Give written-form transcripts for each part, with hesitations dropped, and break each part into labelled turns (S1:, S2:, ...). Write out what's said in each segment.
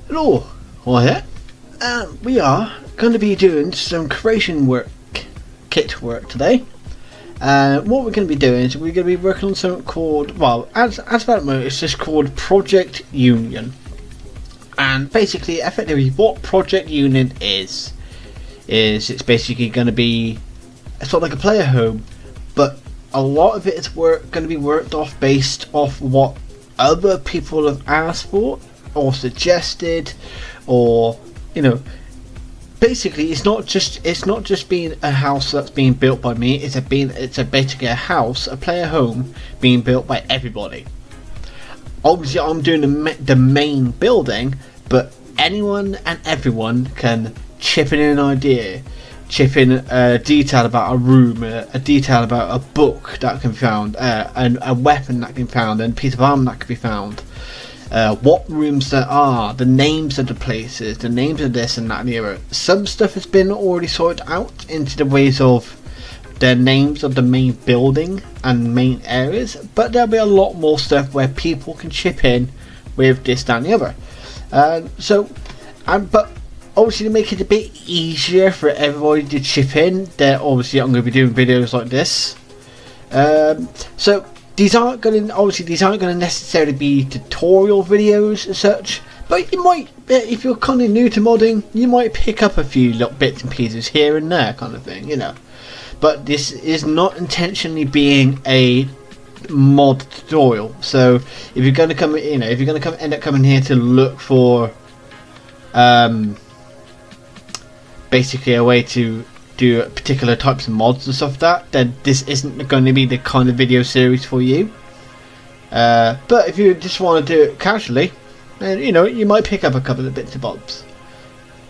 S1: Hello, well here. We are going to be doing some creation work, kit work today. What we're going to be doing is we're going to be working on something called, well, as about moment, it's just called Project Union. And basically, effectively, what Project Union is it's basically going to be sort of like a player home, but a lot of it is going to be worked off based off what other people have asked for or suggested, or basically it's not just being a house that's being built by me. It's basically a house, a player home being built by everybody. Obviously I'm doing the main building, but anyone and everyone can chip in an idea, chip in a detail about a room, a detail about a book that can be found, and a weapon that can be found, and a piece of armor that can be found. What rooms there are, the names of the places, the names of this and that and the other. Some stuff has been already sorted out into the ways of the names of the main building and main areas, but there'll be a lot more stuff where people can chip in with this, that and the other. But obviously to make it a bit easier for everybody to chip in, obviously I'm going to be doing videos like this. So these aren't going to necessarily be tutorial videos as such, but you might, if you're kind of new to modding, you might pick up a few little bits and pieces here and there, kind of thing, But this is not intentionally being a mod tutorial. So if you're going to come, end up coming here to look for, basically a way to do particular types of mods and stuff like that, then this isn't going to be the kind of video series for you. But if you just want to do it casually, then you might pick up a couple of bits and bobs.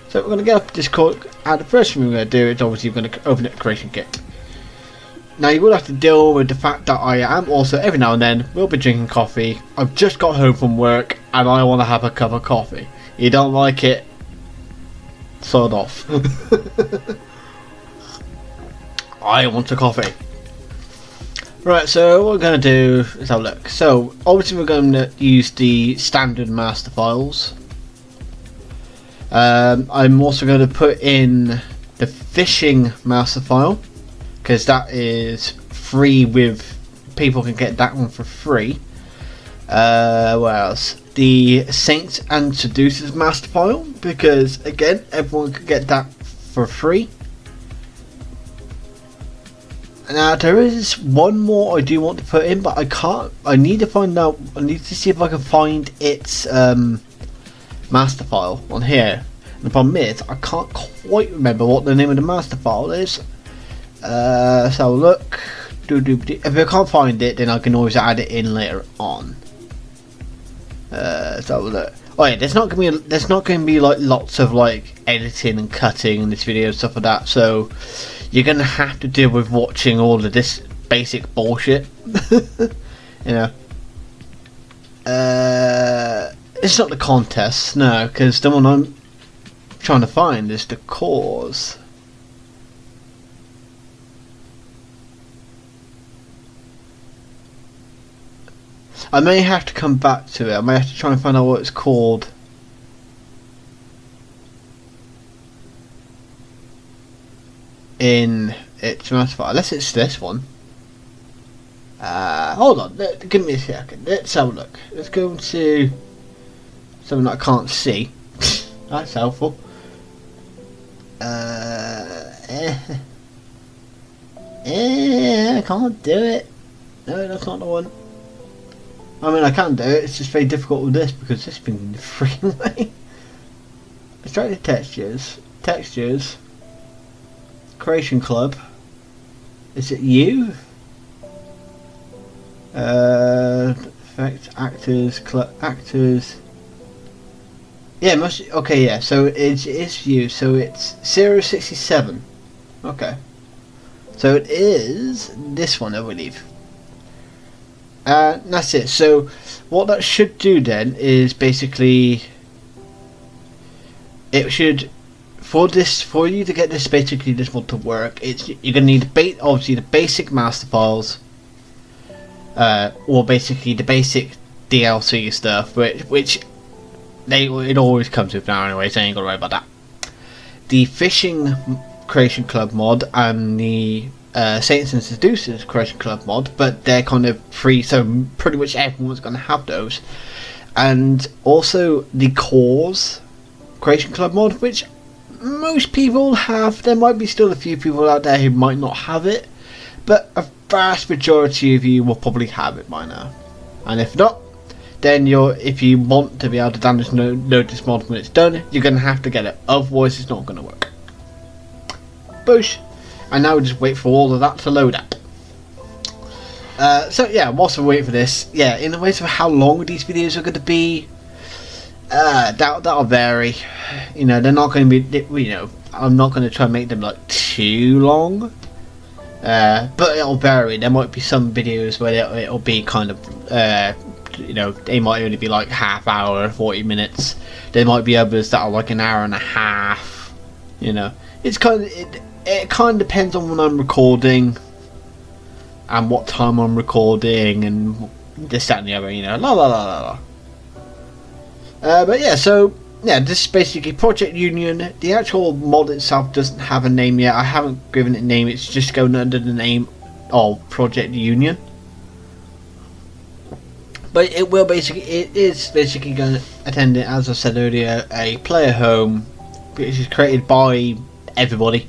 S1: So we're going to get up Discord, and the first thing we're going to do is obviously we're going to open a creation kit. Now you will have to deal with the fact that I am also every now and then will be drinking coffee. I've just got home from work and I want to have a cup of coffee. You don't like it? Sod off. I want a coffee. Right, so what we're going to do is have a look. So obviously we're going to use the standard master files. I'm also going to put in the fishing master file, because that is free, with people can get that one for free. What else? The Saints and Seducers master file, because again everyone can get that for free. Now there is one more I do want to put in, but I can't. I need to find out. I need to see if I can find its master file on here. And the problem is I can't quite remember what the name of the master file is. So look. If I can't find it, then I can always add it in later on. So look. Oh yeah, there's not gonna be like lots of like editing and cutting in this video and stuff like that. So you're gonna have to deal with watching all of this basic bullshit. It's not the contest, no, because the one I'm trying to find is the cause. I may have to come back to it. I may have to try and find out what it's called. In its master file, unless it's this one. Hold on, give me a second. Let's have a look. Let's go to something that I can't see. That's helpful. I can't do it. No, that's not the one. I mean, I can do it. It's just very difficult with this because this thing's in the freaking way. Let's try the textures. Textures. Creation Club. Is it you? Effect, actors, actors. Yeah, okay, yeah. So it's you. So it's 067. Okay. So it is this one, I believe. That's it. So what that should do then is basically it should, for you to get this one to work, you're gonna need obviously the basic master files, or basically the basic DLC stuff, which it always comes with now anyway, so I ain't gotta worry about that. The Fishing Creation Club mod and the Saints and Seducers Creation Club mod, but they're kind of free, so pretty much everyone's gonna have those. And also the Cause Creation Club mod, which most people have. There might be still a few people out there who might not have it, but a vast majority of you will probably have it by now. And if not, then if you want to be able to download this mod when it's done, you're going to have to get it, otherwise it's not going to work. Boosh! And now we just wait for all of that to load up. So yeah, whilst we wait for this, yeah, in the ways of how long these videos are going to be, that'll vary. You know, they're not going to be, you know, I'm not going to try and make them like too long. But it'll vary. There might be some videos where it'll be kind of, you know, they might only be like half hour, 40 minutes. There might be others that are like an hour and a half. You know, it's kind of it kind of depends on when I'm recording and what time I'm recording and this, that, and the other. You know, la la la la la. But yeah, so yeah, this is basically Project Union. The actual mod itself doesn't have a name yet. I haven't given it a name. It's just going under the name of Project Union. But it is basically going to attend it, as I said earlier, a player home, which is created by everybody.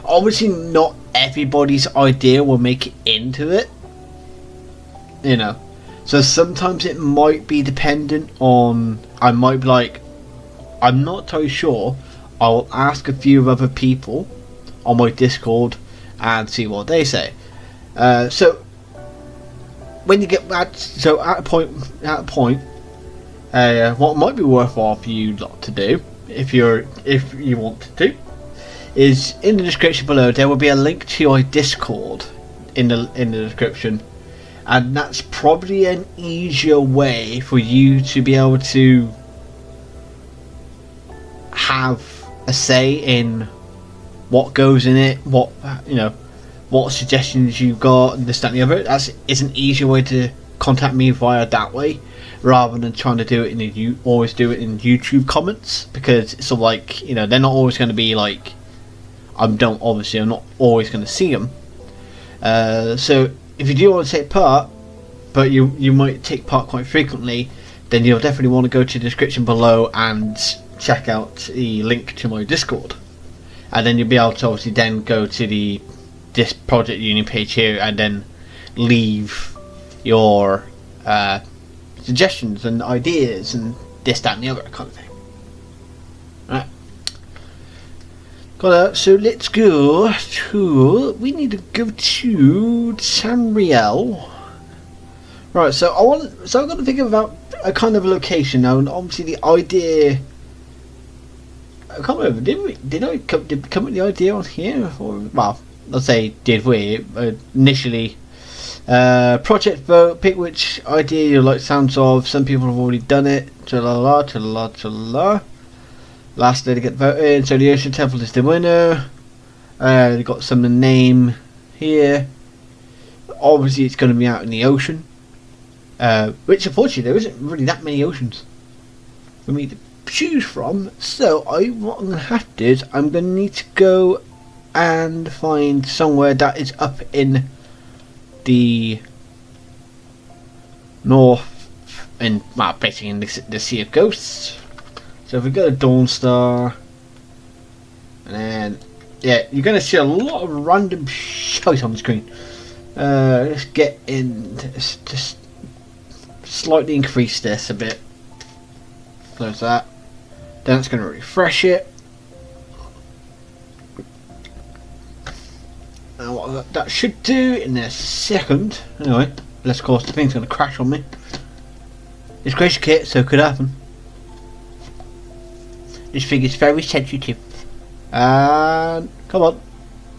S1: Obviously, not everybody's idea will make it into it. You know. So sometimes it might be dependent on, I might be like, I'm not totally sure. I'll ask a few other people on my Discord and see what they say. So when you get back, so at a point, what might be worthwhile for you lot to do, if you want to do, is in the description below there will be a link to your Discord in the description. And that's probably an easier way for you to be able to have a say in what goes in it, what, you know, what suggestions you got, and this, that, and the other. It's an easier way to contact me via that way, rather than trying to do it always do it in YouTube comments, because it's sort of like, you know, they're not always going to be like, I'm not always going to see them. So if you do want to take part, but you might take part quite frequently, then you'll definitely want to go to the description below and check out the link to my Discord. And then you'll be able to obviously then go to this Project Union page here and then leave your suggestions and ideas and this, that, and the other kind of thing. Right. So let's go to, we need to go to Tamriel. Right, so I've got to think about a kind of location now, and obviously the idea, I can't remember, did I come up with the idea on here? Or, well, let's say did we initially. Project vote, pick which idea you like sounds of. Some people have already done it. Tra-la-la, tra-la-la, tra-la-la. Last day to get voted, so the Ocean Temple is the winner. They've got some name here. Obviously it's going to be out in the ocean, which unfortunately there isn't really that many oceans for me to choose from. So what I'm going to have to do is I'm going to need to go and find somewhere that is up in the north, and well, basically in the Sea of Ghosts. So if we go to Dawnstar, and then yeah, you're going to see a lot of random shit on the screen. Let's get in, just slightly increase this a bit. Close that. Then it's going to refresh it. And what that should do in a second. Anyway, let's course the thing's going to crash on me. It's Creation Kit, so it could happen. This thing is very sensitive. And come on.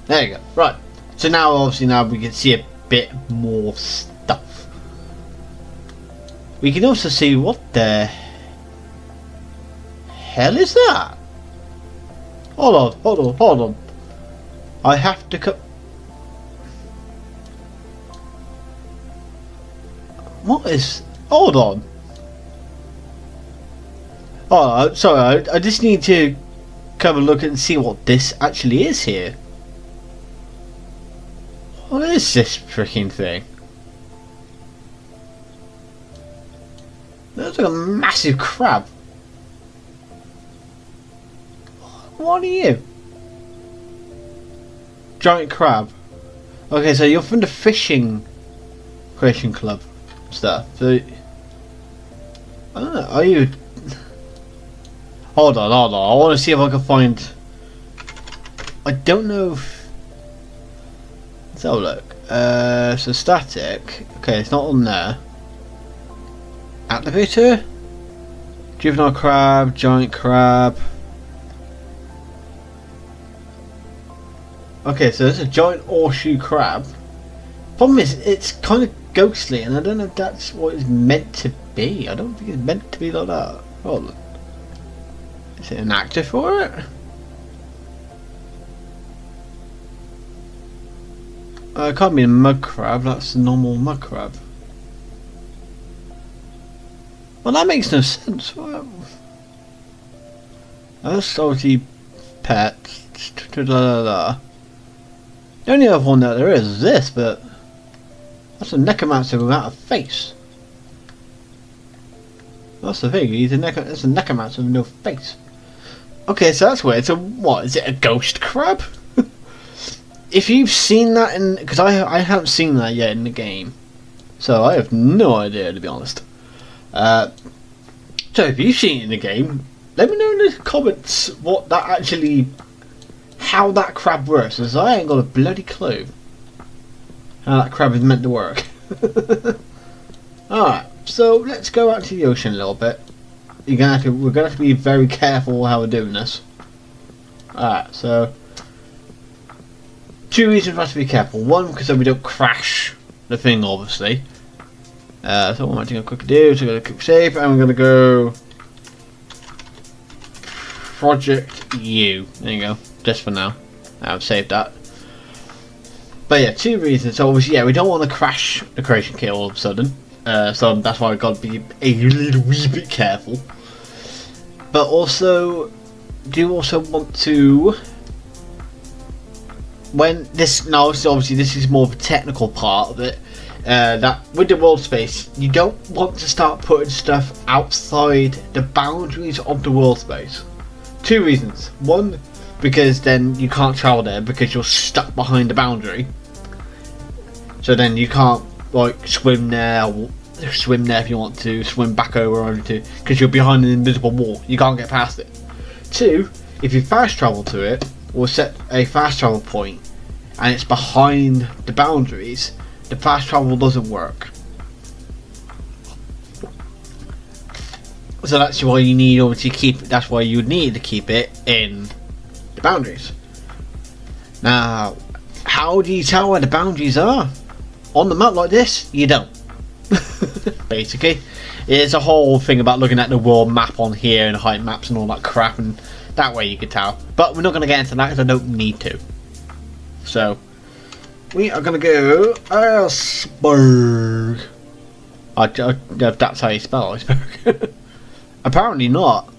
S1: There you go. Right. So now obviously we can see a bit more stuff. We can also see what the hell is that? Hold on. I have to cut. What is? Hold on. Oh, sorry, I just need to come and look and see what this actually is here. What is this freaking thing? That's like a massive crab. What are you? Giant crab. Okay, so you're from the fishing creation club stuff. So, I don't know, are you... Hold on. I want to see if I can find... I don't know if... Let's have a look. So static. Okay, it's not on there. Activator? Juvenile crab, giant crab. Okay, so there's a giant horseshoe crab. Problem is, it's kind of ghostly, and I don't know if that's what it's meant to be. I don't think it's meant to be like that. Hold on. Is it an actor for it? It can't be a mud crab, that's a normal mud crab. Well, that makes no sense. Well, that's obviously pets. The only other one that there is this, but that's a necromancer without a face. That's the thing, that's a necromancer with no face. Okay, so that's weird. So what, is it a ghost crab? If you've seen that in... Because I haven't seen that yet in the game. So I have no idea, to be honest. So if you've seen it in the game, let me know in the comments what that actually... How that crab works, as I ain't got a bloody clue how that crab is meant to work. Alright, so let's go out to the ocean a little bit. We're gonna have to be very careful how we're doing this. Alright, so 2 reasons for us to be careful. One, because then we don't crash the thing, obviously. So what am I going to quickly do? So we're going to click save, and we're going to go Project U. There you go. Just for now. I've saved that. But yeah, 2 reasons. So obviously, yeah, we don't want to crash the creation kit all of a sudden. So that's why I've got to be a little wee bit careful. But also, do also want to... When this... Now, obviously, this is more of a technical part of it. That with the world space, you don't want to start putting stuff outside the boundaries of the world space. 2 reasons. One, because then you can't travel there because you're stuck behind the boundary. So then you can't like swim there, or swim there if you want to, swim back over to, because you're behind an invisible wall. You can't get past it. 2, if you fast travel to it, or set a fast travel point, and it's behind the boundaries, the fast travel doesn't work. So that's why you need obviously keep. That's why you need to keep it in the boundaries. Now, how do you tell where the boundaries are? On the map like this, you don't. Basically, it's a whole thing about looking at the world map on here and height maps and all that crap, and that way you could tell. But we're not going to get into that because I don't need to. So we are going to go iceberg. That's how you spell iceberg. Apparently not.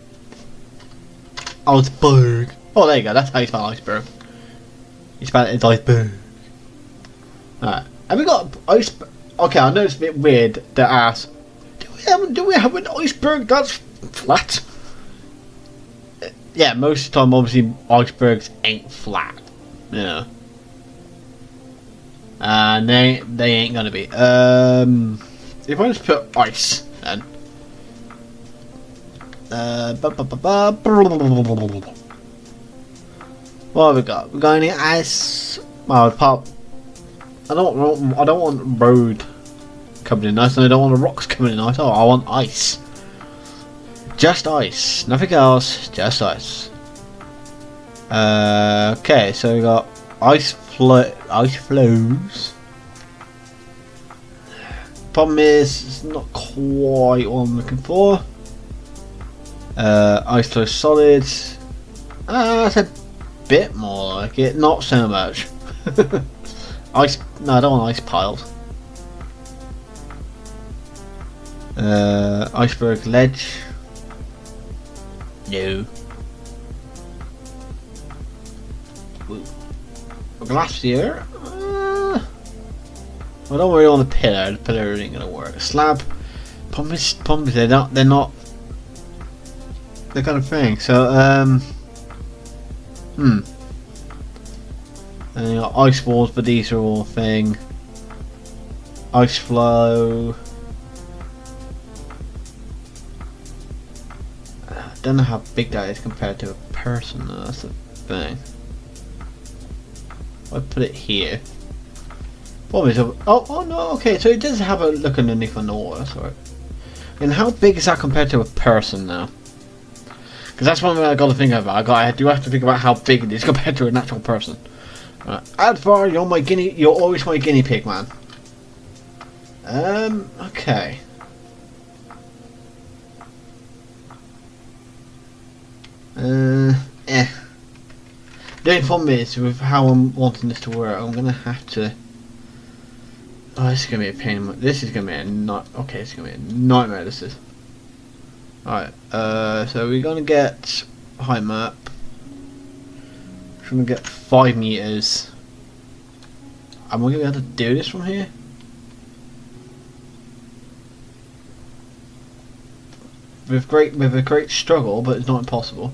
S1: Iceberg. Oh, there you go. That's how you spell iceberg. You spell it as iceberg. Alright. Have we got iceberg? Okay, I know it's a bit weird to ask. Do we have an iceberg that's flat? Yeah, most of the time, obviously, icebergs ain't flat. Yeah. And they ain't gonna be. If I just put ice, then. What have we got? We got any ice? Oh, pop. I don't want road coming in ice, and I don't want the rocks coming in ice. Oh, I want ice. Just ice, nothing else. Just ice. Okay, so we got ice flows. Problem is, it's not quite what I'm looking for. Ice flow solids. That's a bit more like it, not so much. Ice. No, I don't want ice piles. Iceberg ledge. No. Ooh. A glacier? Well, don't worry on the pillar. The pillar ain't gonna work. A slab. Problem is they're not that kind of thing. So and you got ice walls, but these are all thing. Ice flow. I don't know how big that is compared to a person though, that's the thing. I put it here. What is it? Oh no, okay, so it does have a look underneath on the water, sorry. And how big is that compared to a person now? Because that's one thing I got to think about. I do have to think about how big it is compared to a natural person. Advar, you're always my guinea pig, man. Okay. The only problem is with how I'm wanting this to work, I'm gonna have to. Oh, this is gonna be a pain. This is gonna be a okay, it's gonna be a nightmare. This is. Alright. So we're gonna get height map. We're gonna get 5 meters. Am I gonna be able to do this from here? With a great struggle, but it's not impossible.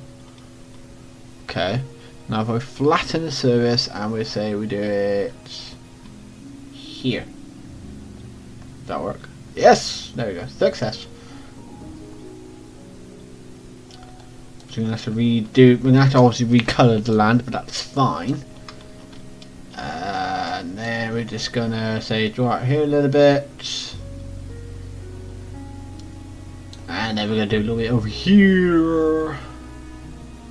S1: Okay. Now if we flatten the surface and we say we do it here. Does that work? Yes! There we go. Success. So we're gonna have to we're gonna have to obviously recolour the land, but that's fine. And then we're just gonna say draw out here a little bit. And then we're gonna do a little bit over here.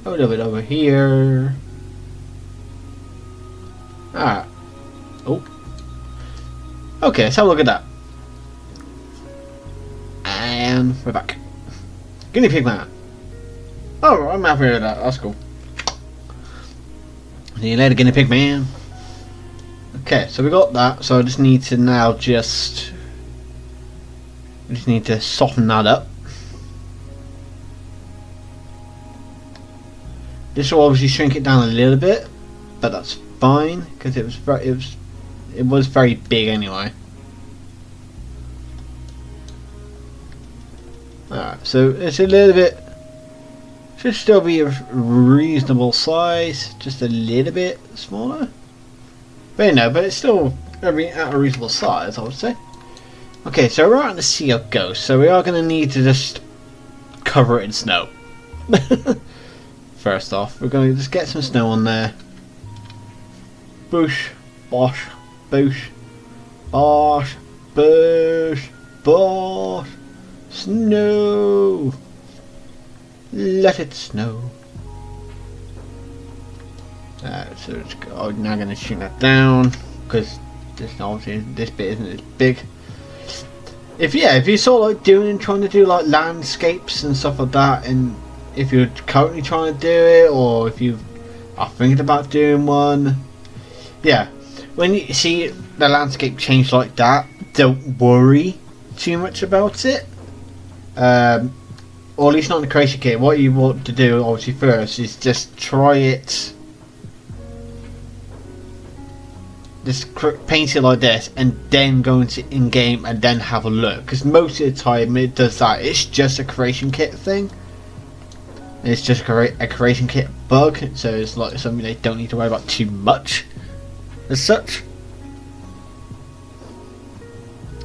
S1: A little bit over here. Alright. Oh. Okay, let's have a look at that. And we're back. Guinea pig man. Oh, I'm happy with that. That's cool. See you later, guinea pig man. Okay, so we got that. So I just need to now we just need to soften that up. This will obviously shrink it down a little bit, but that's fine because it was very big anyway. Alright, so it's a little bit. Should still be a reasonable size, just a little bit smaller. But no, but it's still at a reasonable size, I would say. Okay, so we're out in the Sea of Ghosts, so we are going to need to just cover it in snow. First off, we're going to just get some snow on there. Boosh, bosh, boosh, bosh, boosh, bosh, snow. Let it snow. So I'm now going to shrink that down because obviously this bit isn't as big. If you saw like trying to do like landscapes and stuff like that, and if you're currently trying to do it, or if you are thinking about doing one, yeah, when you see the landscape change like that, don't worry too much about it. Or at least not in the creation kit. What you want to do, obviously, first is just try it. Just paint it like this, and then go into in-game and then have a look. Because most of the time it does that. It's just a creation kit thing. It's just a creation kit bug, so it's like something they don't need to worry about too much, as such.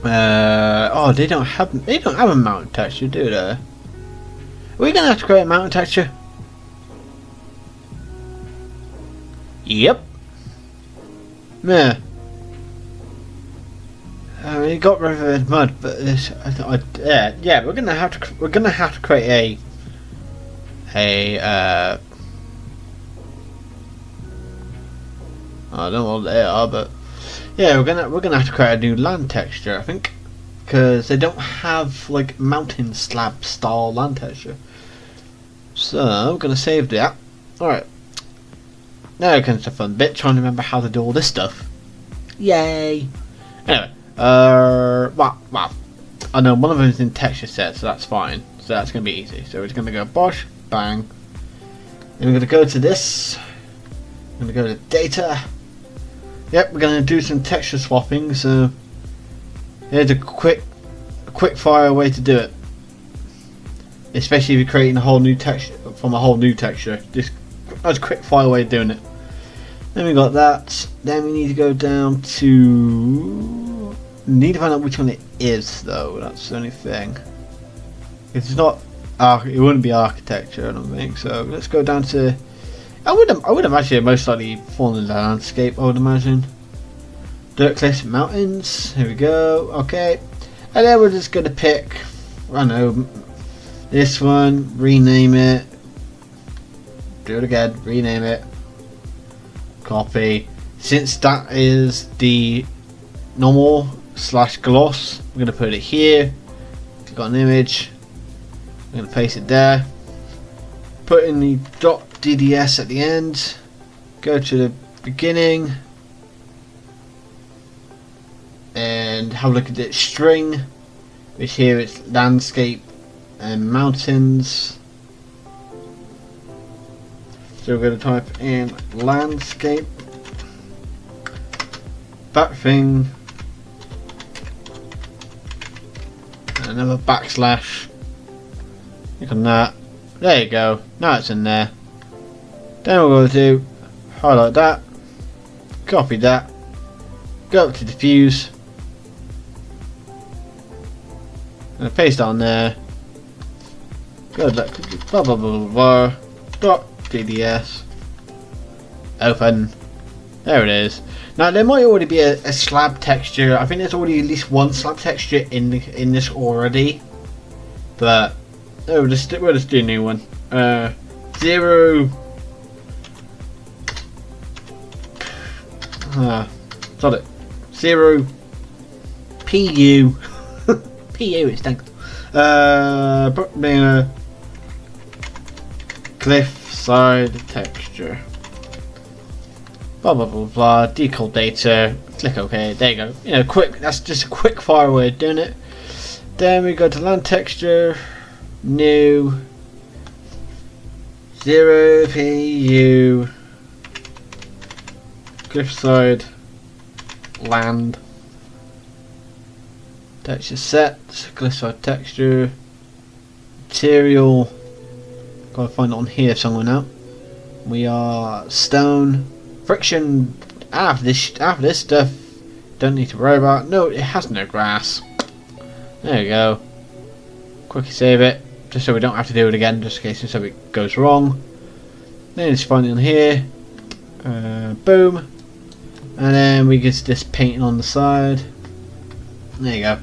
S1: Oh, they don't have a mountain texture, do they? Are we gonna have to create a mountain texture? Yep. Yeah. I mean, it got rid of the mud, but this, yeah, we're gonna have to create I don't know what they are, but yeah, we're gonna have to create a new land texture, I think, because they don't have like mountain slab style land texture. So we're gonna save that. All right. Now comes the fun bit, trying to remember how to do all this stuff. Yay! Anyway, well, I know one of them is in texture set, so that's fine. So that's gonna be easy. So we're just gonna go bosh, bang, Then we're going to go to this. I'm going to go to data. Yep, we're going to do some texture swapping. So here's a quick fire way to do it. Especially if you're creating a whole new texture from a whole new texture. That's a quick fire way of doing it. Then we got that. Then we need to go down to. Need to find out which one it is, though. That's the only thing. It's not. It wouldn't be architecture, I don't think. So let's go down to. I would imagine it most likely fall in the landscape. I would imagine. Dirt cliffs, mountains. Here we go. Okay, and then we're just gonna pick. I don't know. This one. Rename it. Do it again. Rename it. Copy. Since that is the normal / gloss, we're gonna put it here. Click on an image. I'm gonna paste it there. Put in the .dds at the end. Go to the beginning and have a look at the string, which here it's landscape and mountains. So we're going to type in landscape, back thing, and another backslash. Click on that. There you go. Now it's in there. Then we're going to do highlight that, copy that, go up to diffuse, and paste it on there. Good luck. Blah blah blah blah. Dot DDS. Open. There it is. Now there might already be a slab texture. I think there's already at least one slab texture in this already. But we'll just do a new one. 0. Got it. 0 PU. PU it stinks. Being a cliff side texture. Blah blah blah blah. Decode data. Click OK. There you go. You know, quick. That's just a quick fire way of doing it. Then we go to land texture. New. 0 PU. Cliffside. Land. Texture set. Cliffside texture. Material. Gotta find it on here somewhere now. We are stone. Friction. After this stuff. Don't need to worry about. No, it has no grass. There you go. Quickly save it. Just so we don't have to do it again. Just in case something goes wrong. Then just find it on here. Boom. And then we get this painting on the side. There you go.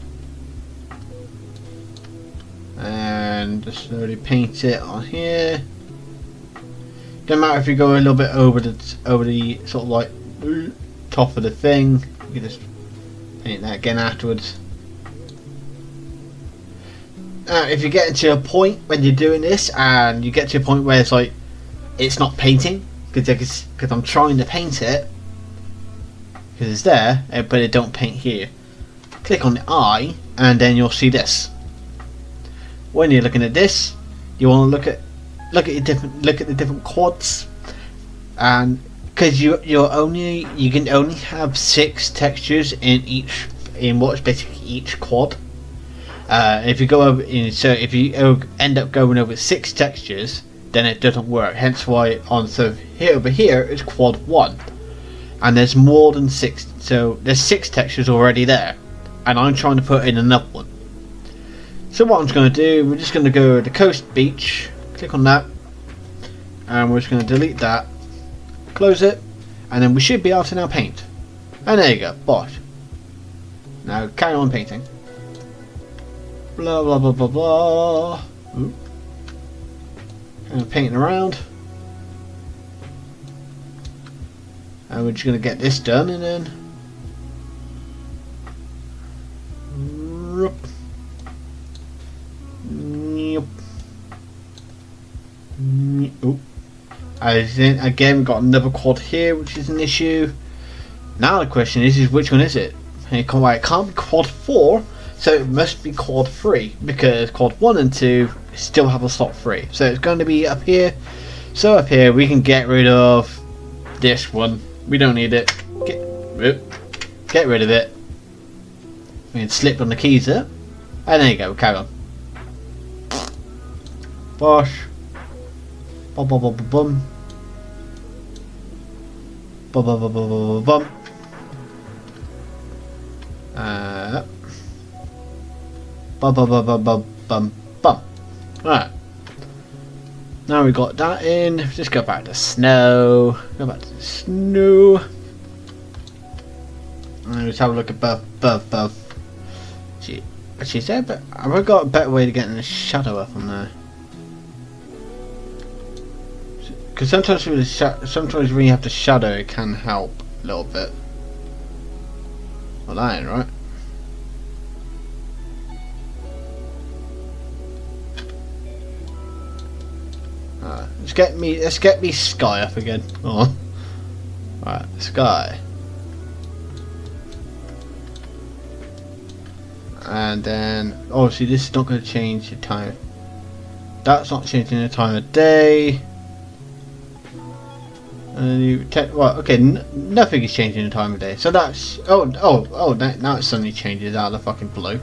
S1: And just slowly paint it on here. Don't matter if you go a little bit over the sort of like top of the thing. You can just paint that again afterwards. If you get to a point when you're doing this, and you get to a point where it's like it's not painting because I'm trying to paint it because it's there, but it don't paint here. Click on the eye, and then you'll see this. When you're looking at this, you want to look at the different quads, and because you can only have 6 textures in what's basically each quad. If you go over, so if you end up going over 6 textures, then it doesn't work. Hence why over here is quad 1, and there's more than 6. So there's 6 textures already there, and I'm trying to put in another one. So what I'm just going to do, we're just going to go to Coast Beach, click on that, and we're just going to delete that, close it, and then we should be able to now paint. And there you go, bosh. Now carry on painting. Blah blah blah blah blah. Ooh. And painting around. And we're just going to get this done, and then oh. Then again, we've got another quad here, which is an issue. Now the question is which one is it? It can't be quad 4, so it must be quad 3, because quad 1 and 2 still have a slot free. So it's going to be up here. So up here we can get rid of this one. We don't need it. Get rid of it. We can slip on the keys there. And there you go, carry on. Bosh. Bum bum bum bum bum. Bum bum bum bum bum bum. Bum bum bum bum bum bum bum. Right. Now we got that in. Just go back to snow. Go back to the snow. And let's have a look at buff. She's there, but have I got a better way to get the shadow up on there? Because sometimes when you have the shadow, it can help a little bit. Well, that ain't right. Let's get me sky up again. Oh, right, sky. And then obviously this is not going to change the time. That's not changing the time of day. And you well, okay, nothing is changing the time of day. So that's oh now it suddenly changes out of the fucking blue.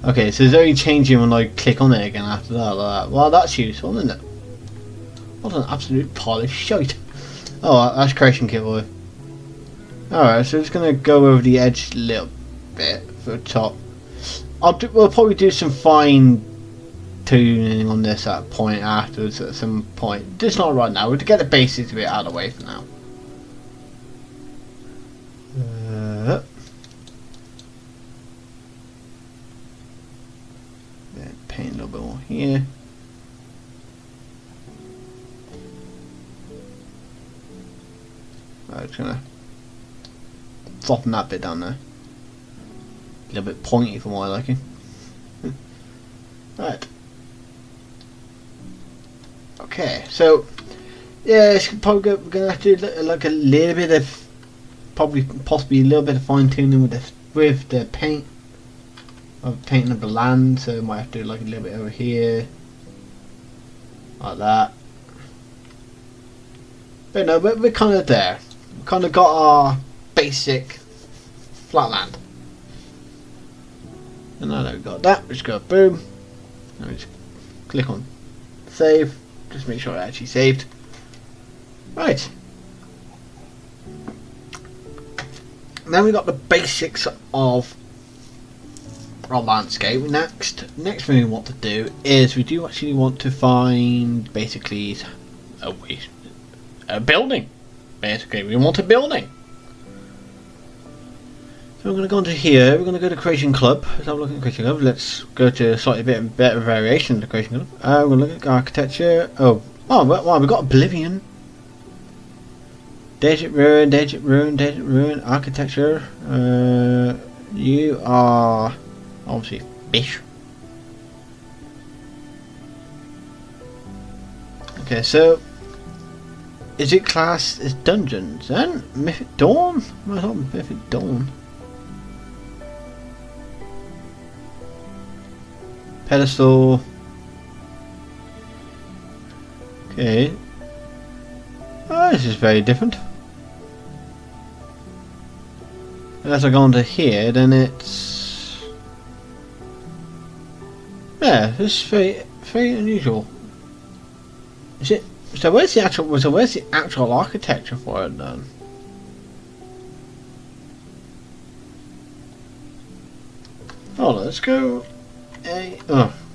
S1: Okay, so it's only changing when I click on it again after that. Like that. Well, that's useful, isn't it? What an absolute pile of shite. Oh, that's creation kit boy. Alright, so it's gonna go over the edge a little bit for the top. We'll probably do some fine tuning on this at a point afterwards at some point. Just not right now. We'll get the basics of it out of the way for now. Paint a little bit more here. I'm just gonna soften that bit down there. A little bit pointy for my liking. Right. Okay, so yeah, it's probably we're gonna have to do like a little bit of possibly a little bit of fine tuning with the paint. Of painting of the land, so might have to do like a little bit over here, like that. But no, we're kind of there. We kind of got our basic flat land. And now that we've got that, we just go boom. And we just click on save. Just make sure it actually saved. Right. Then we got the basics of our landscape. Next thing we want to do is we do actually want to find basically a building. Basically, we want a building. So we're going to go into here. We're going to go to Creation Club. Let's have a look at Creation Club. Let's go to a slightly bit better variation of the Creation Club. We're going to look at architecture. Oh, well, we've got Oblivion. Desert Ruin, architecture. You are obviously fish. Okay, so is it classed as dungeons then? Mythic Dawn? I thought Mythic Dawn. Pedestal. Okay. Oh, this is very different. As I go on to here, then it's it's very unusual. Is it? So where's the actual architecture for it then? Oh, let's go.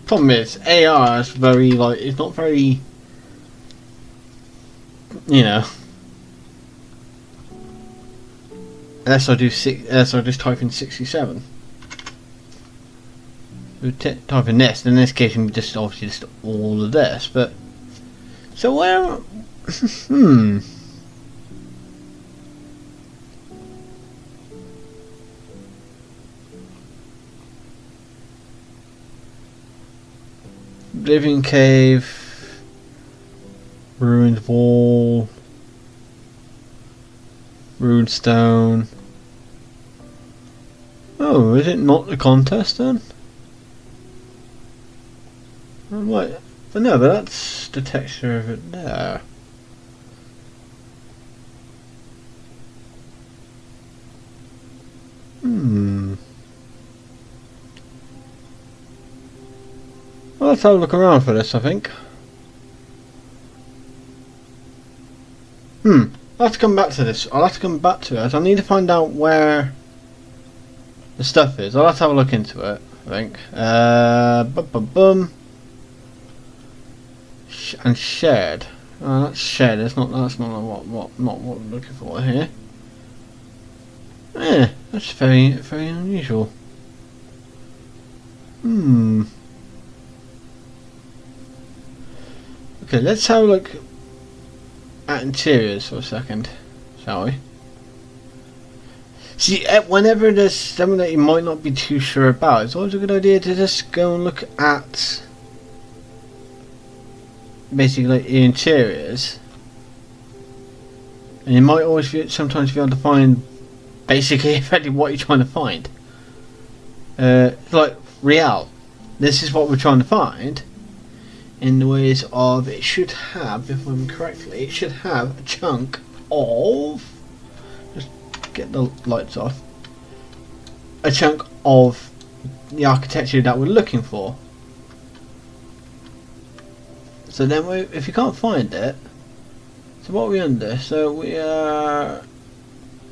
S1: Problem is AR is very it's not very. You know. Unless I just type in 67. We type in this, and in this case, we just obviously just all of this. But so where? Living cave, ruined wall, ruined stone. Oh, is it not the contest then? What? But no, but that's the texture of it there. Well, let's have a look around for this, I think. I'll have to come back to this. I'll have to come back to it. I need to find out where the stuff is. I'll have to have a look into it, I think. And shared. That's shared. That's not what we're looking for here. Yeah, that's very unusual. Okay, let's have a look at interiors for a second, shall we? See, whenever there's something that you might not be too sure about, it's always a good idea to just go and look at basically like the interiors, and you might always sometimes be able to find basically effectively what you're trying to find. Like Real, this is what we're trying to find. In the ways of, it should have, if I remember correctly, it should have a chunk of, just get the lights off, a chunk of the architecture that we're looking for. So then if you can't find it, so what are we under? So we are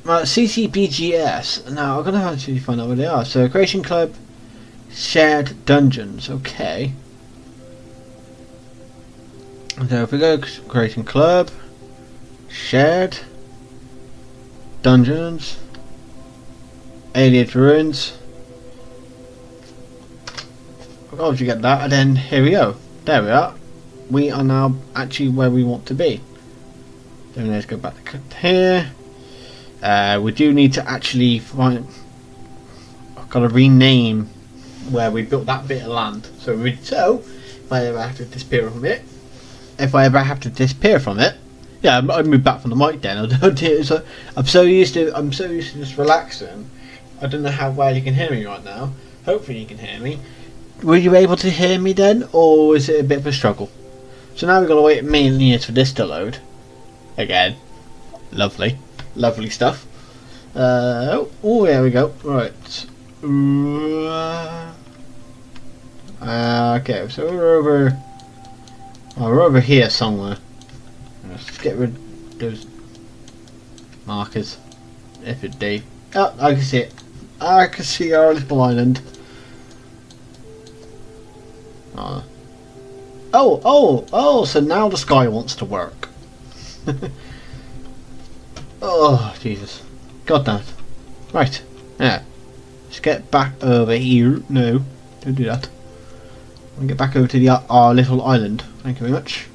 S1: CCBGS. Now I'm going to have to find out where they are. So Creation Club, Shared Dungeons, okay. So if we go Creation Club, Shared Dungeons, Alien Ruins, oh, did you get that? And then here we go. There we are. We are now actually where we want to be. Then let's go back to here. We do need to actually find. I've got to rename where we built that bit of land. So if I ever have to disappear from it. Yeah, I moved back from the mic then. I'm so used to just relaxing. I don't know how well you can hear me right now. Hopefully you can hear me. Were you able to hear me then, or was it a bit of a struggle? So now we've got to wait minutes for this to load. Again, lovely stuff. Oh, there we go. Right. Okay, so we're over here somewhere. Let's get rid of those markers. If it do. Oh, I can see it. I can see our little island. Oh, so now the sky wants to work. Oh, Jesus. God damn it. Right. Yeah. Let's get back over here. No, don't do that. We'll get back over to our little island. Thank you very much.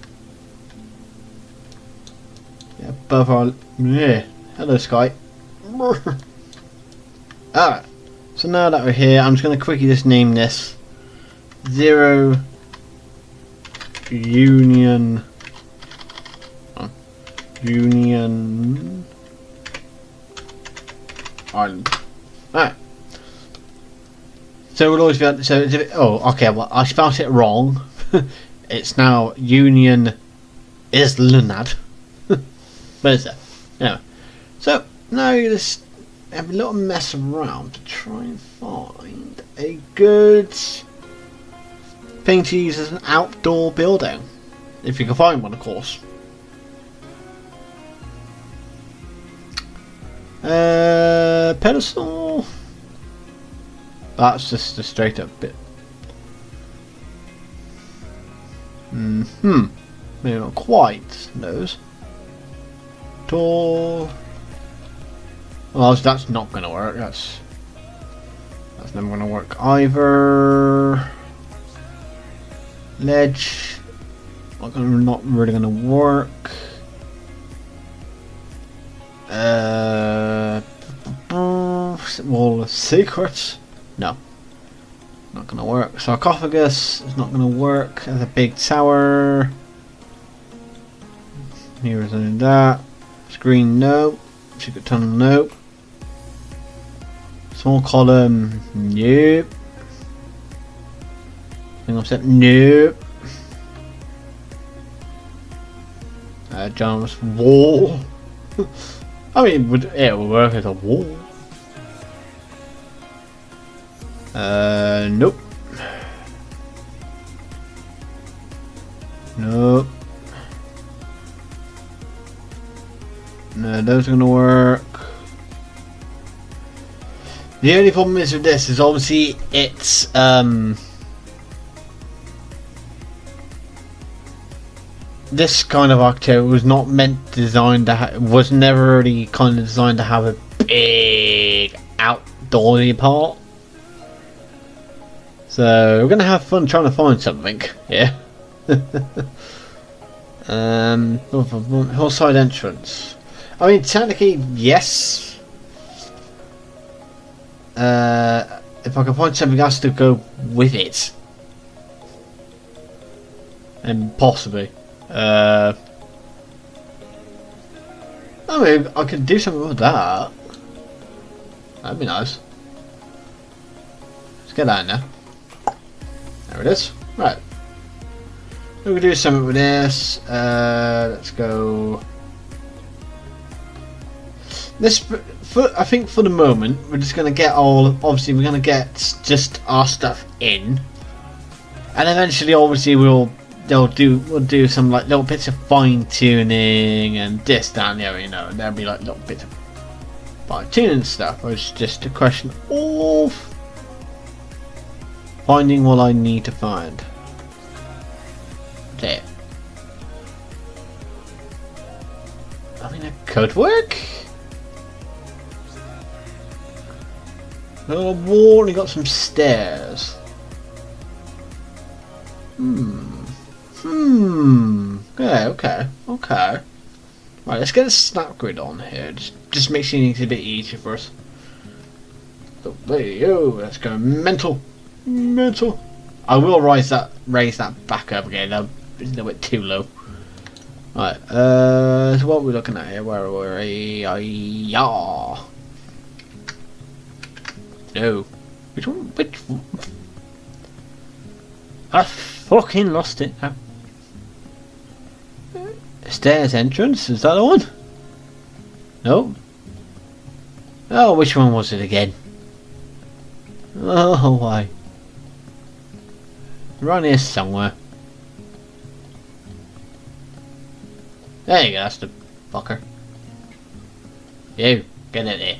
S1: Yeah, above our... Yeah. Hello, Sky. Alright. So now that we're here, I'm just going to quickly just name this Zero Union Island. Alright. So we'll always be able to, so oh, okay, well I spelled it wrong. It's now Union Island. But it's there. Anyway. So now you just have a little mess around to try and find a good thing to use as an outdoor building. If you can find one, of course. Pedestal. That's just a straight up bit. Maybe not quite those. Tall. Well, that's not going to work. That's never going to work either. Ledge. Not really going to work. Wall of Secrets. No. Not going to work. Sarcophagus is not going to work. There's a big tower. Here is only that. Screen, no. Secret tunnel, no. Small column, nope. Thing offset, nope. John's wall. I mean, it would work as a wall. Nope. Nope. No, those are gonna work. The only problem is with this is obviously it's this kind of architecture was not meant designed to was never really kind of designed to have a big outdoorsy part. So we're gonna have fun trying to find something. Yeah. Hillside entrance. I mean, technically, yes. If I can find something else to go with it, and possibly. I mean, I could do something with that. That'd be nice. Let's get that in there. There it is. Right. We can do something with this. Let's go. This, I think, for the moment, we're just gonna get all. Obviously, we're gonna get just our stuff in, and eventually, obviously, we'll do some like little bits of fine tuning and this, that, and the other. You know, and there'll be like little bits of fine tuning stuff. It's just a question of finding what I need to find. There. I mean, it could work. A wall, and you got some stairs. Okay. Right, let's get a snap grid on here. Just makes things a bit easier for us. So, there you go. Let's go mental. I will raise that back up again. It's a little bit too low. Right. So what are we looking at here? Where are we? Yeah. No. Which one? I fucking lost it. Stairs entrance? Is that the one? No. Oh, which one was it again? Oh, why? Around here somewhere. There you go, that's the fucker. You, get in there.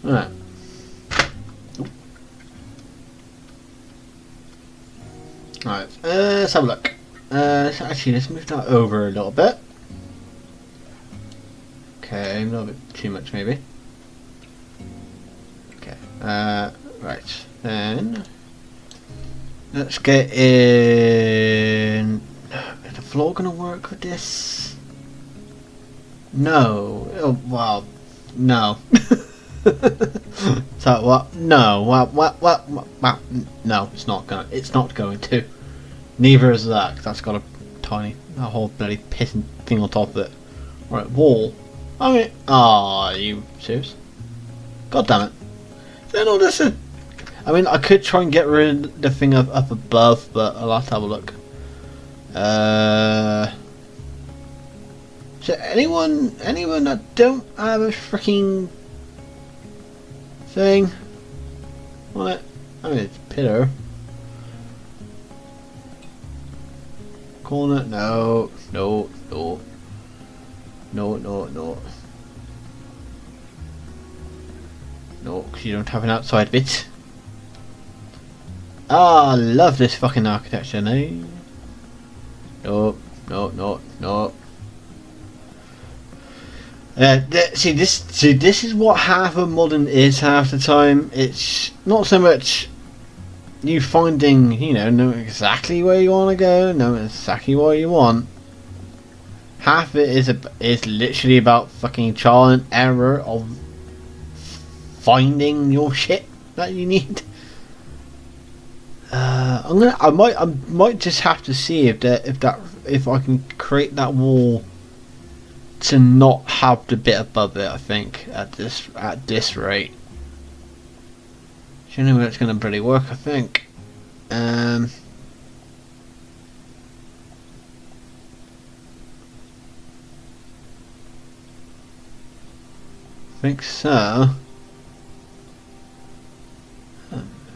S1: Alright. Alright, let's have a look. Actually, let's move that over a little bit. Okay, a little bit too much maybe. Okay, right, then let's get in. Is the floor gonna work with this? No. Oh, wow. No. So what? No. What? No, it's not gonna. It's not going to. Neither is that. 'Cause that's got a whole bloody pissing thing on top of it. Right, wall. I mean, are you serious? God damn it! Then all this. I mean, I could try and get rid of the thing up above, but I'll have to have a look. So anyone that don't have a freaking thing on it? I mean, it's pillar. Corner? No, because you don't have an outside bit. Ah, I love this fucking architecture, no. No. See, this is what half of modern is half the time. It's not so much you finding, know exactly where you want to go, know exactly what you want. Half of it is literally about fucking trial and error of finding your shit that you need. I might just have to see if I can create that wall to not have the bit above it. I think at this rate. Do you know where it's going to really work? I think. think so.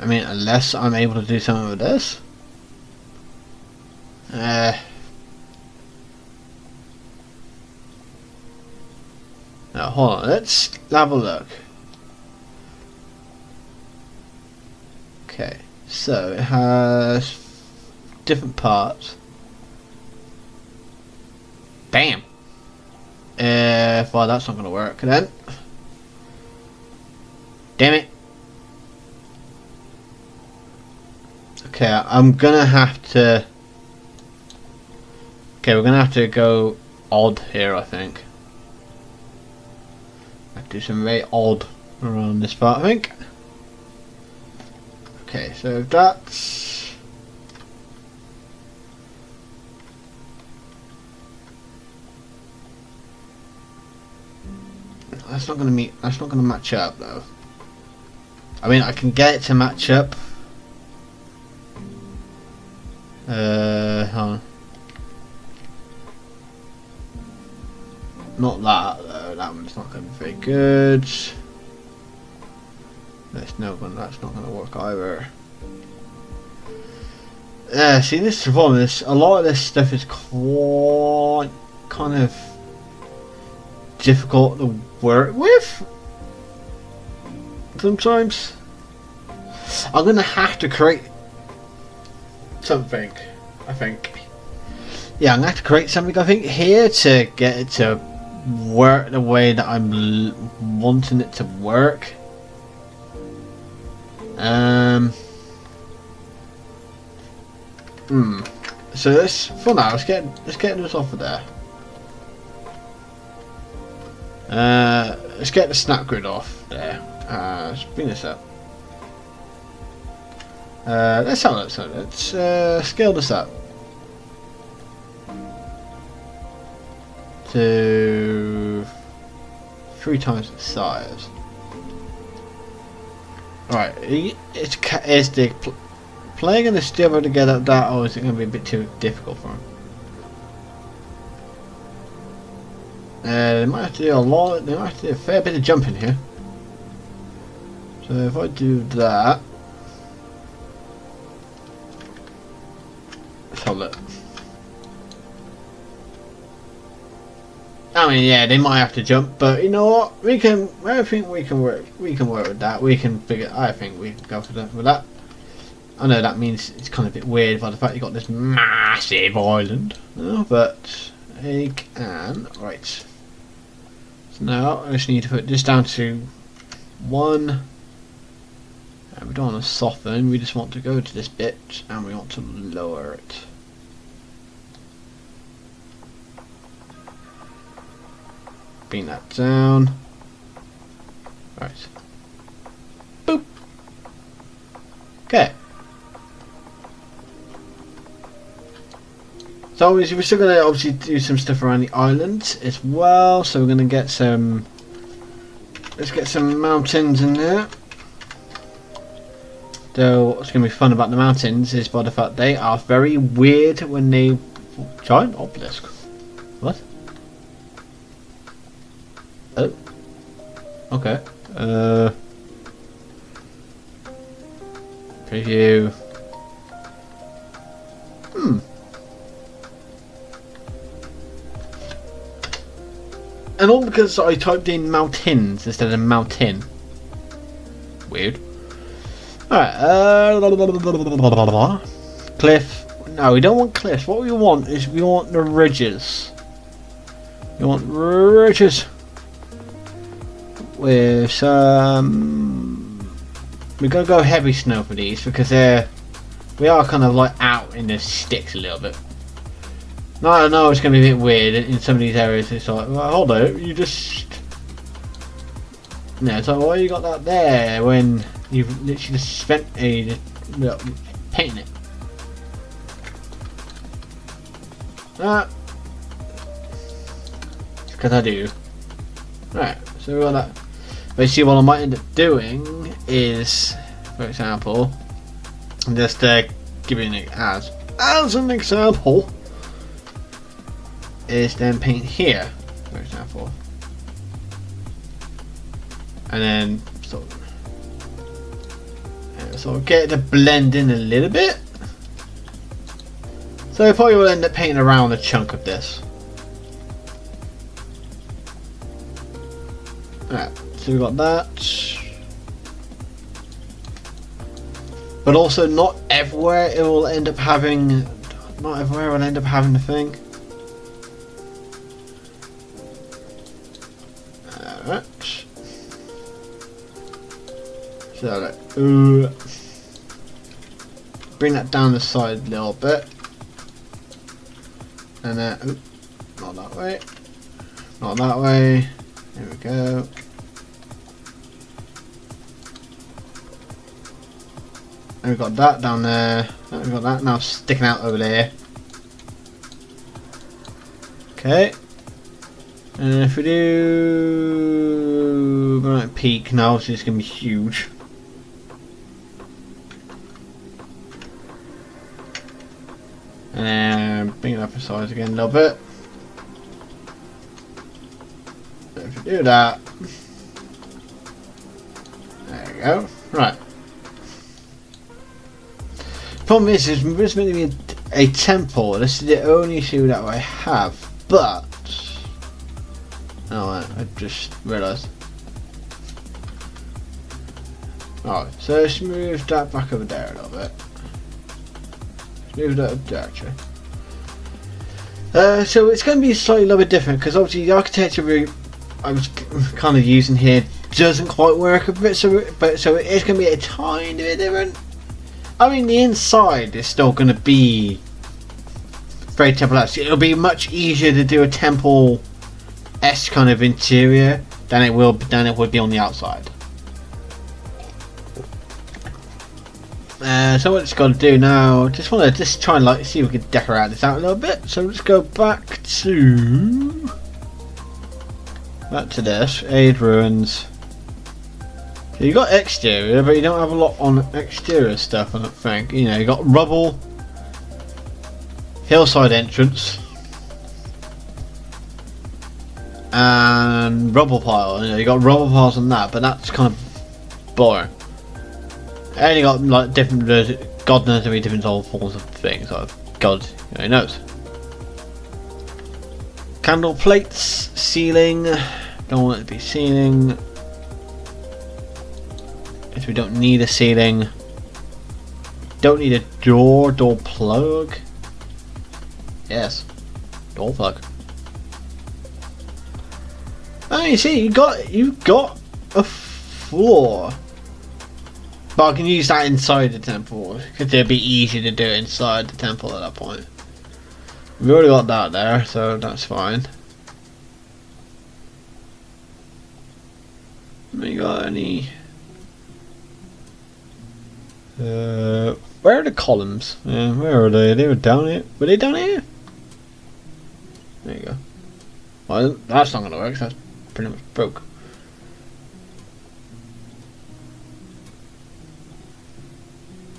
S1: I mean, unless I'm able to do something with this. Now, hold on, let's have a look. Okay, so it has different parts. Damn. Well, that's not going to work then. Damn it. Okay, I'm gonna have to. Okay, we're gonna have to go odd here, I think. I have to do some very odd around this part, I think. Okay, so that's. That's not gonna meet. That's not gonna match up though. I mean, I can get it to match up. Hold on. Not that though. That one's not gonna be very good. That's not gonna work either. Yeah, see, this is the problem. A lot of this stuff is quite kind of difficult to work with sometimes. I'm gonna have to create something, I think. Yeah, I'm gonna have to create something, I think, here to get it to work the way that I'm wanting it to work. So let's, for now, let's get this off of there. Let's get the snap grid off there. Let's bring this up. Let's have a look. So let's scale this up to 3 times the size. Alright, is the playing and the still to get up that, or is it going to be a bit too difficult for him? They might have to do they might have to do a fair bit of jumping here. So if I do that, let's have a look. I mean, yeah, they might have to jump, but you know what? I think we can work with that. We can figure. I think we can go for that with that. I know that means it's kind of a bit weird by the fact you got this massive island, but you can. Right. So now I just need to put this down to 1. And we don't want to soften. We just want to go to this bit and we want to lower it. Bring that down. Right. Boop. Okay. So we're still going to obviously do some stuff around the island as well. So we're going to get some. Let's get some mountains in there. Though what's going to be fun about the mountains is by the fact they are very weird when they. Giant obelisk. What? Oh. Okay. Preview. And all because I typed in mountains instead of mountain. Weird. Alright, cliff. No, we don't want cliffs. What we want is we want the ridges. We want ridges. With some. We're gonna go heavy snow for these because we are kind of like out in the sticks a little bit. No, I know it's going to be a bit weird in some of these areas. It's like, well, hold on, you just. No, it's like, why you got that there when you've literally just spent a painting it? Because I do. Right, so we got that. Basically, what I might end up doing is, for example, just giving it as an example. Is then paint here, for example. and then sort of get it to blend in a little bit. So I probably will end up painting around a chunk of this. Alright, so we've got that. But also not everywhere it will end up having, not everywhere will end up having the thing. Alright. So like, bring that down the side a little bit. And then, not that way. Not that way. There we go. And we've got that down there. And we've got that now sticking out over there. Okay. And if we do right peak now, obviously it's going to be huge. And then bring it up in size again a little bit. If we do that, there we go. Right. Problem is it's meant to be a temple. This is the only issue that I have. But oh, I just realised. Alright, so let's move that back over there a little bit. Move that up there actually. So it's going to be slightly a little bit different because obviously the architecture route I was kind of using here doesn't quite work a bit, so it's going to be a tiny bit different. I mean, the inside is still going to be very temple-esque. It'll be much easier to do a temple-esque kind of interior than it would be on the outside. So what it's got to do now, just want to try and like see if we can decorate this out a little bit. So let's go back to this Aid Ruins. So you got exterior, but you don't have a lot on exterior stuff. I don't think. You know, you got rubble, hillside entrance, and rubble pile. You know, you got rubble piles on that, but that's kind of boring. And you got like different, God knows how many different old forms of things. Like God only knows. Candle plates, ceiling. Don't want it to be ceiling. If we don't need a ceiling. Don't need a door plug. Yes, door plug. Oh, you see, you got a floor. But I can use that inside the temple because it'd be easy to do it inside the temple at that point. We've already got that there, so that's fine. We got any? Where are the columns? Where are they? They were down here. Were they down here? There you go. Well, that's not gonna work. So that's pretty much broke.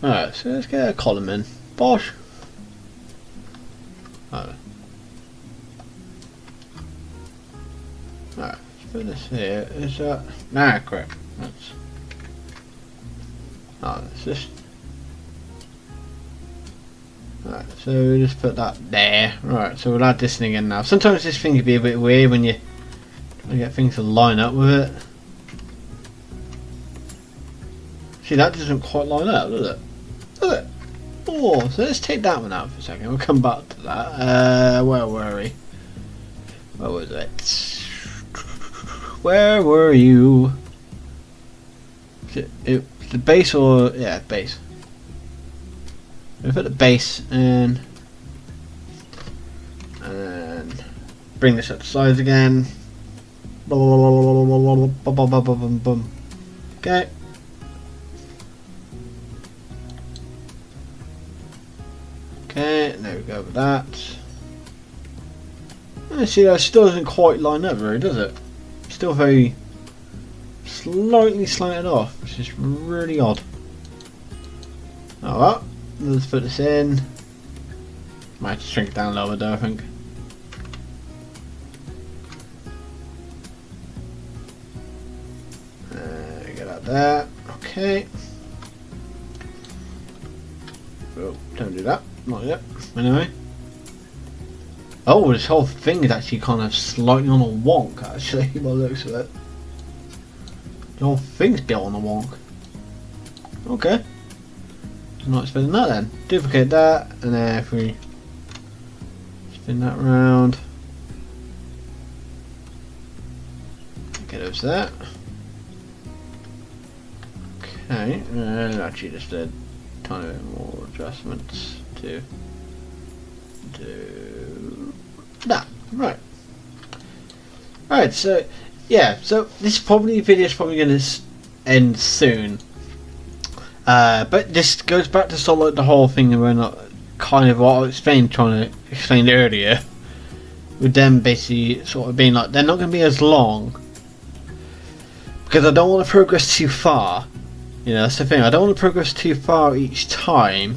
S1: Alright, so let's get a column in. Bosh! Alright. Alright, let's put this here. Is that. Nah, crap. That's. Oh, it's just. Alright, so we just put that there. Right, so we'll add this thing in now. Sometimes this thing can be a bit weird when you get things to line up with it. See, that doesn't quite line up, does it? Does it? Oh, so let's take that one out for a second. We'll come back to that. Where were we? Where was it? Where were you? Is it the base or yeah, base? We'll put the base in, and bring this up to size again. Okay. Okay, there we go with that. See, that still doesn't quite line up very, does it? Still very slightly slanted off, which is really odd. Oh well, let's put this in. Might have to shrink it down a little bit though, I think. there. Okay. Oh, don't do that. Not yet. Anyway. Oh, this whole thing is actually kind of slightly on a wonk, actually, by the looks of it. The whole thing's built on a wonk. Okay. I'm not expecting that then. Duplicate that, and then if we spin that round. Get over that. Okay, actually just a tiny bit more adjustments to do that. Right. Alright, so yeah, so this video is probably going to end soon. But this goes back to sort of like the whole thing that we're not kind of what I was trying to explain earlier. With them basically sort of being like, they're not going to be as long. Because I don't want to progress too far. You know, that's the thing. I don't want to progress too far each time.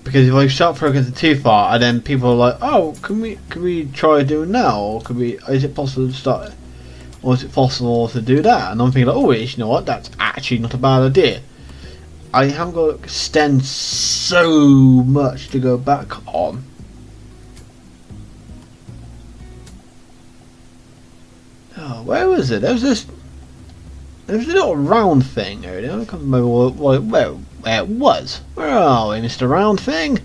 S1: Because if I start progressing too far, and then people are like, "Oh, can we try doing now? Or is it possible to start? Or is it possible to do that?" And I'm thinking, like, "Oh, you know what? That's actually not a bad idea. I haven't got to extend so much to go back on." Oh, where was it? There was a little round thing earlier. I can't remember where it was. Where are we, Mr. Round Thing?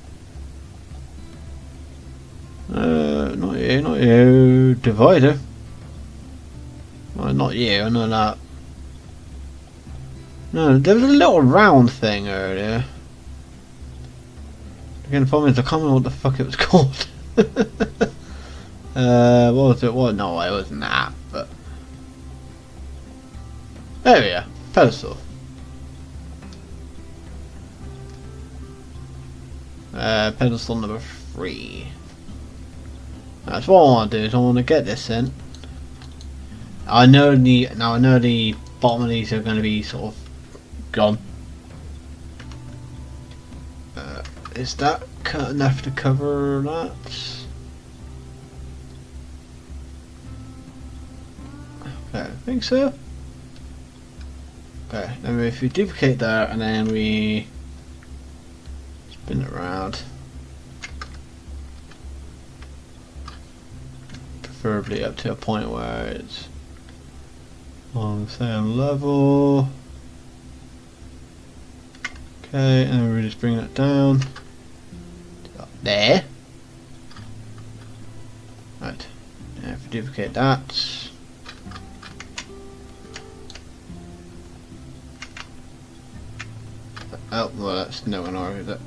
S1: Not you, not you. Divider. Well, not you, I know that. No, there was a little round thing earlier. Again, the problem is I can't remember what the fuck it was called. What was it? Well, no, it wasn't that, but... There we are. Pedestal. Pedestal number 3. That's what I want to do, is I want to get this in. I know the bottom of these are going to be sort of gone. Is that cut enough to cover that? Okay, I think so. Okay, then if we duplicate that and then we spin it around, preferably up to a point where it's on the same level. Okay, and then we just bring that down to up there. Right, now if we duplicate that. Oh, well, that's no one argued it.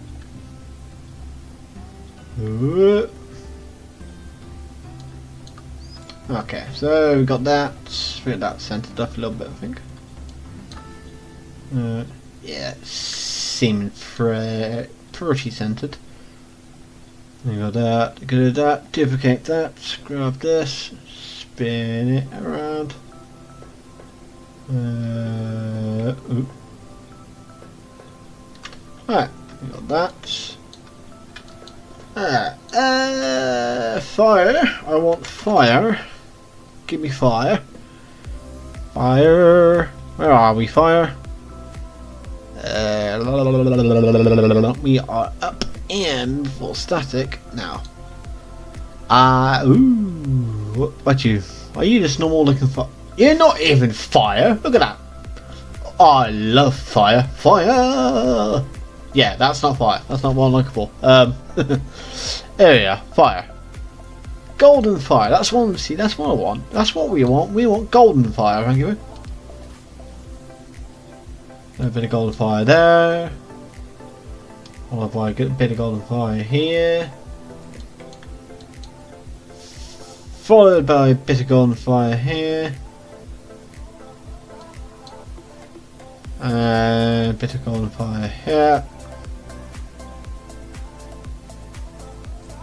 S1: Okay, so we got that. Get that centered up a little bit, I think. Yeah, seeming pretty centered. We got that. Good at that. Duplicate that. Grab this. Spin it around. Oop. Right, we got that. Fire. I want fire. Give me fire. Fire. Where are we? Fire. We are up and full static now. Ooh. What you? Are you just normal looking fire? You're not even fire. Look at that. I love fire. Fire. Yeah, that's not fire. That's not what I'm looking for. There we are. Fire. Golden fire. That's one. See, that's what I want. That's what we want. We want golden fire. Thank you. A bit of golden fire there. Followed by a good bit of golden fire here. Followed by a bit of golden fire here. And a bit of golden fire here.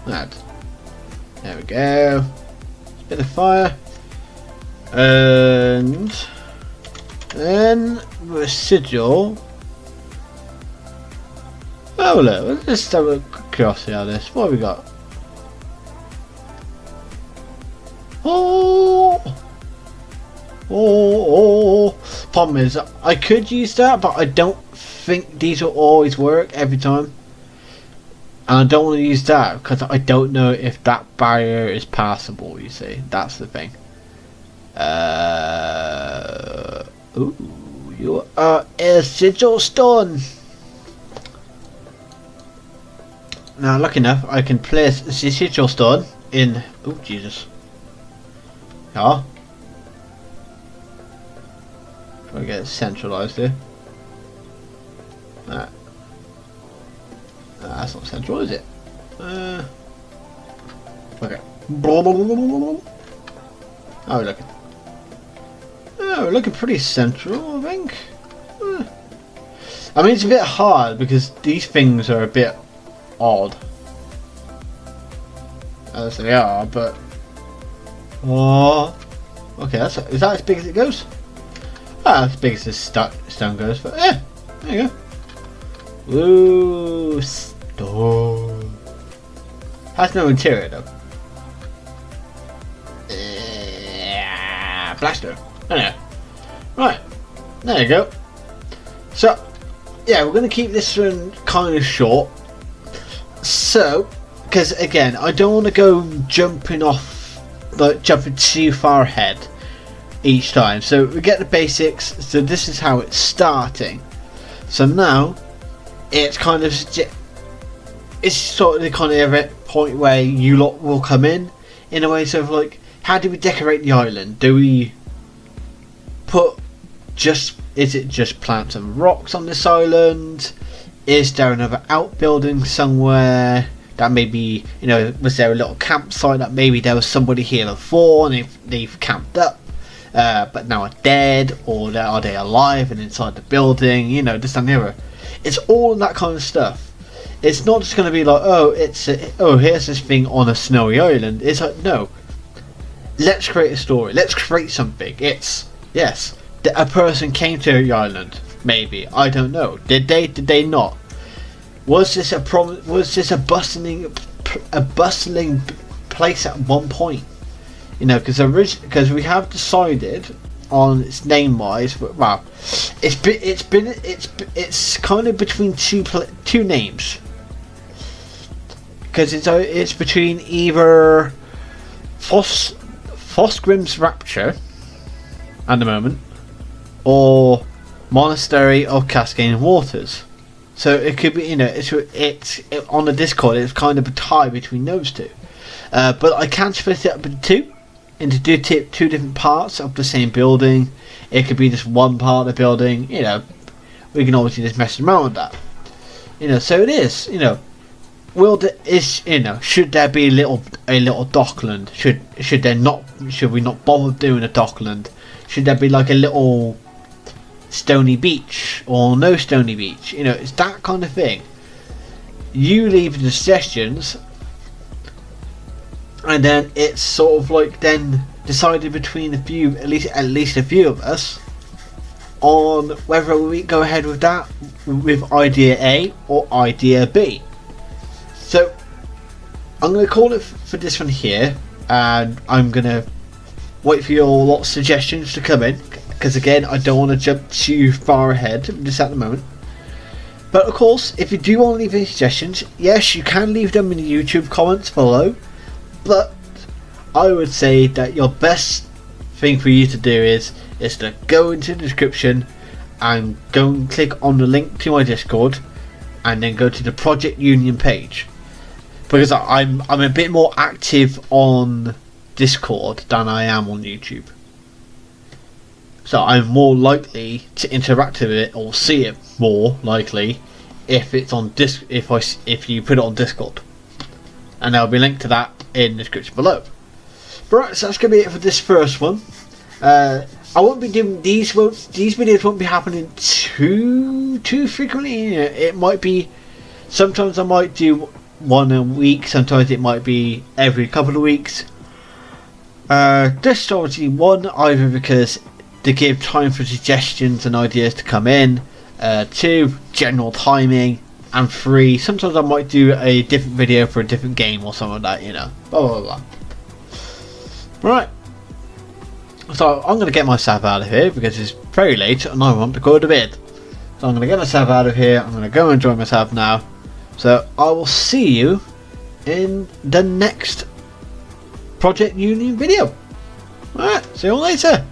S1: That. There we go. Bit of fire. And then residual. Oh look, let's just have a curiosity out of this. What have we got? Oh! Oh! problem is, I could use that, but I don't think these will always work every time. And I don't want to use that because I don't know if that barrier is passable, you see. That's the thing. Ooh, you are a sigil stone. Now, lucky enough, I can place the sigil stone in. Oh, Jesus. Yeah. Try to get it centralized here. Alright. That's not central, is it? Okay. Oh, we're looking. Oh, we're looking pretty central, I think. I mean, it's a bit hard because these things are a bit odd. As they are, but... Oh... Okay, is that as big as it goes? Ah, as big as this stone goes, but yeah, there you go. Ooh, stone. Has no interior though. Blaster. Anyway. Right, there you go. So, yeah, we're going to keep this one kind of short. So, because again, I don't want to go jumping too far ahead each time. So we get the basics. So this is how it's starting. So now it's kind of sort of the kind of point where you lot will come in a way. So like, how do we decorate the island? Do we put is it just plants and rocks on this island? Is there another outbuilding somewhere that maybe, you know, was there a little campsite that maybe there was somebody here before and they've camped up but now are dead, or are they alive and inside the building, you know, this and the other. It's all that kind of stuff. It's not just going to be like, oh, here's this thing on a snowy island. It's like, no, let's create a story, let's create something. It's, yes, a person came to the island, maybe, I don't know, did they not? Was this a bustling place at one point? You know, because we have decided on its name wise, well, it's kind of between two names, because it's between either Fosgrim's Rapture at the moment, or Monastery of Cascading Waters. So it could be, you know, it's on the Discord. It's kind of a tie between those two, but I can split it up into two different parts of the same building. It could be just one part of the building. You know, we can obviously just mess around with that. You know, so it is. You know, should there be a little dockland? Should we not bother doing a dockland? Should there be like a little stony beach or no stony beach? You know, it's that kind of thing. You leave the suggestions, and then it's sort of like then decided between a few, at least a few of us, on whether we go ahead with that, with idea A or idea B. So I'm going to call it for this one here, and I'm going to wait for your lot of suggestions to come in, because again, I don't want to jump too far ahead just at the moment. But of course, if you do want to leave any suggestions, yes, you can leave them in the YouTube comments below. But I would say that your best thing for you to do is to go into the description and go and click on the link to my Discord, and then go to the Project Union page, because I'm a bit more active on Discord than I am on YouTube. So I'm more likely to interact with it or see it more likely if it's on if you put it on Discord, and there'll be a link to that in the description below. But right, so that's going to be it for this first one. I won't be doing these videos won't be happening too frequently. You know, it might be, sometimes I might do one a week, sometimes it might be every couple of weeks. Just obviously one, either because to give time for suggestions and ideas to come in, 2, general timing, and 3, sometimes I might do a different video for a different game or something like that, you know, blah blah blah. Right, So I'm going to get myself out of here because it's very late and I want to go to bed. So I'm going to get myself out of here. I'm going to go and enjoy myself now. So I will see you in the next Project Union video. Alright, see you all later.